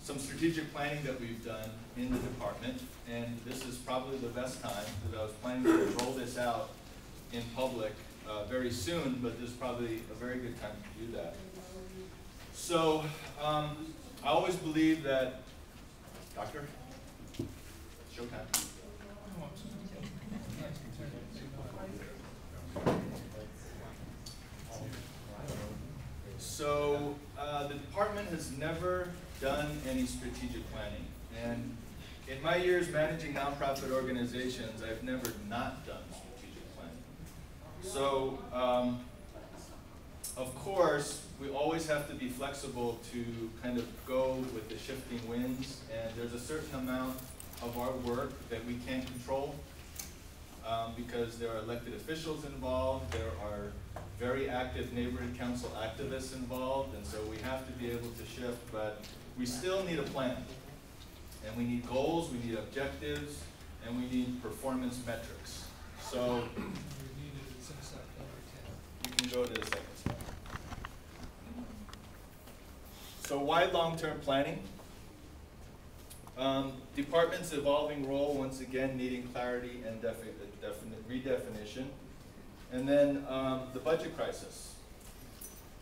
some strategic planning that we've done in the department, and this is probably the best time, because I was planning to roll this out in public very soon, but this is probably a very good time to do that. So I always believe that, Doctor, showtime. So the department has never done any strategic planning, and in my years managing nonprofit organizations, I've never not done strategic planning. So of course, we always have to be flexible to kind of go with the shifting winds, and there's a certain amount of our work that we can't control because there are elected officials involved, there are very active neighborhood council activists involved, and so we have to be able to shift, but we still need a plan. And we need goals, we need objectives, and we need performance metrics. So you can go to the second slide. So why long-term planning? Department's evolving role, once again, needing clarity and redefinition. And then the budget crisis.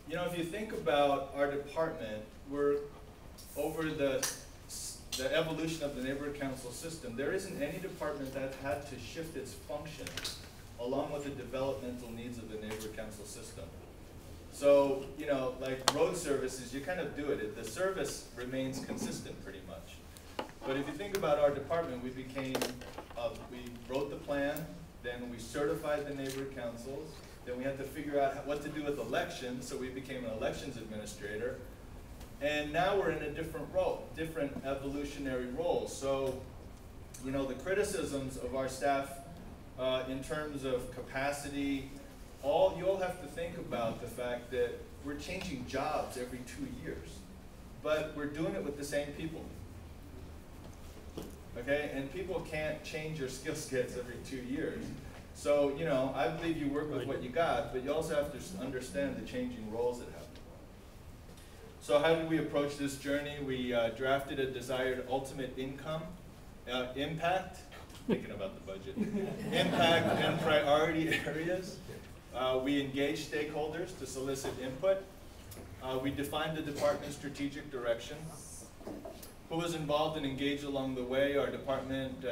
You know, if you think about our department, we're over the evolution of the neighborhood council system, there isn't any department that had to shift its function along with the developmental needs of the neighborhood council system. So, you know, like road services, you kind of do it. The service remains consistent pretty much. But if you think about our department, we wrote the plan, then we certified the neighborhood councils, then we had to figure out what to do with elections, so we became an elections administrator. And now we're in a different role, different evolutionary role. So, you know, the criticisms of our staff in terms of capacity, you all have to think about the fact that we're changing jobs every 2 years, but we're doing it with the same people. Okay, and people can't change your skill sets every 2 years. So, you know, I believe you work with what you got, but you also have to understand the changing roles that happen. So how did we approach this journey? We drafted a desired ultimate impact, thinking about the budget, impact and priority areas. We engaged stakeholders to solicit input. We defined the department's strategic direction. Who was involved and engaged along the way? Our department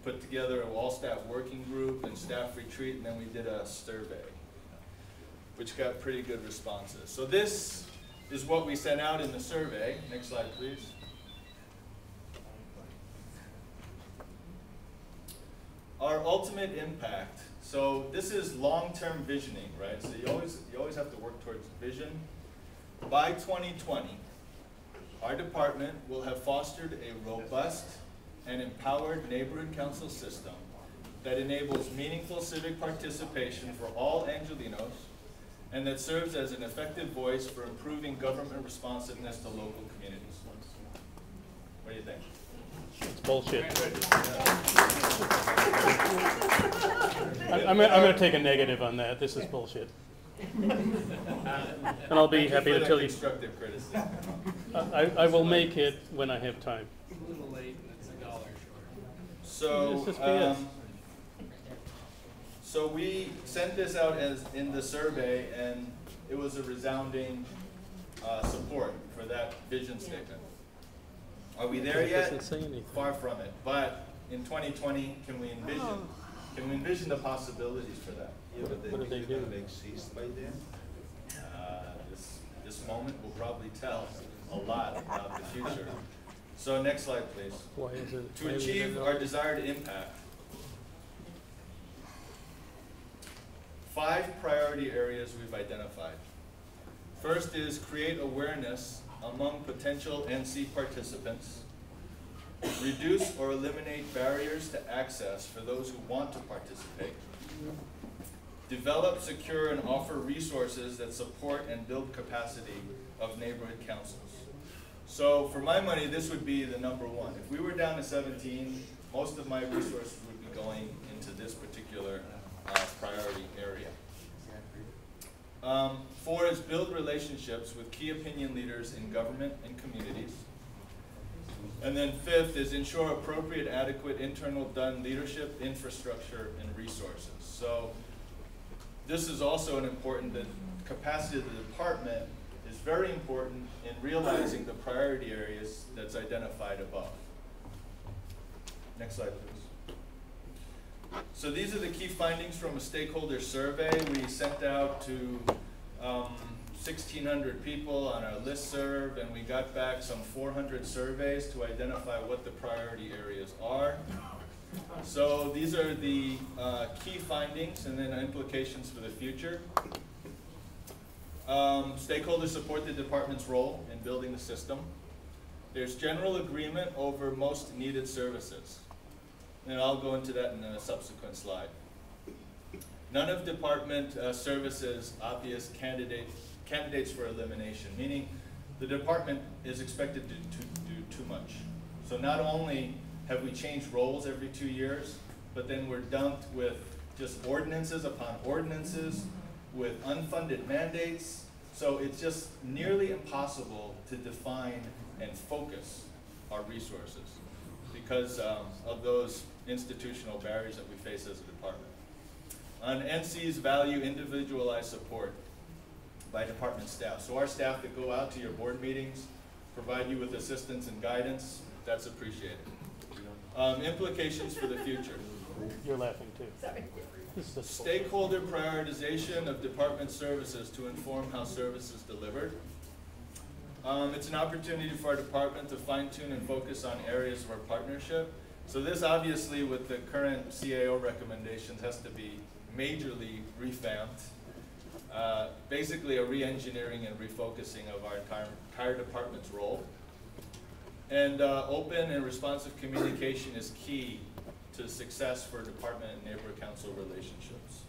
put together an all-staff working group and staff retreat, and then we did a survey, which got pretty good responses. So this is what we sent out in the survey. Next slide, please. Our ultimate impact. So this is long-term visioning, right? So you always have to work towards vision. By 2020, our department will have fostered a robust and empowered neighborhood council system that enables meaningful civic participation for all Angelenos and that serves as an effective voice for improving government responsiveness to local communities. What do you think? It's bullshit. I'm going to take a negative on that. This is bullshit. And I'll be happy to tell you. Constructive criticism. I will make it when I have time. It's a little late and it's $1 short. So, so we sent this out as in the survey, and it was a resounding support for that vision statement. Are we there yet? Far from it. But in 2020, can we envision the possibilities for that? Yeah, but what do they do? Exist by then? This moment will probably tell a lot about the future. So next slide, please. Why is it? To achieve our desired impact, 5 priority areas we've identified. First is create awareness among potential NC participants, reduce or eliminate barriers to access for those who want to participate, develop, secure, and offer resources that support and build capacity of neighborhood councils. So for my money, this would be the #1. If we were down to 17, most of my resources would be going into this particular priority area. 4 is build relationships with key opinion leaders in government and communities. And then fifth is ensure appropriate, adequate, internal done leadership, infrastructure, and resources. So this is also an important, the capacity of the department is very important in realizing the priority areas that's identified above. Next slide, please. So these are the key findings from a stakeholder survey we sent out to 1,600 people on our listserv, and we got back some 400 surveys to identify what the priority areas are. So these are the key findings and then implications for the future. Stakeholders support the department's role in building the system. There's general agreement over most needed services. And I'll go into that in a subsequent slide. None of department services obvious candidates for elimination, meaning the department is expected to do too much. So not only have we changed roles every 2 years, but then we're dumped with just ordinances upon ordinances, with unfunded mandates. So it's just nearly impossible to define and focus our resources because of those institutional barriers that we face as a department. On NC's value individualized support by department staff. So our staff that go out to your board meetings, provide you with assistance and guidance, that's appreciated. Implications for the future. You're laughing too. Sorry. This is Stakeholder prioritization of department services to inform how service is delivered. It's an opportunity for our department to fine-tune and focus on areas of our partnership. So this obviously with the current CAO recommendations has to be majorly revamped. Basically a re-engineering and refocusing of our entire department's role. And open and responsive communication is key to success for department and neighbor council relationships.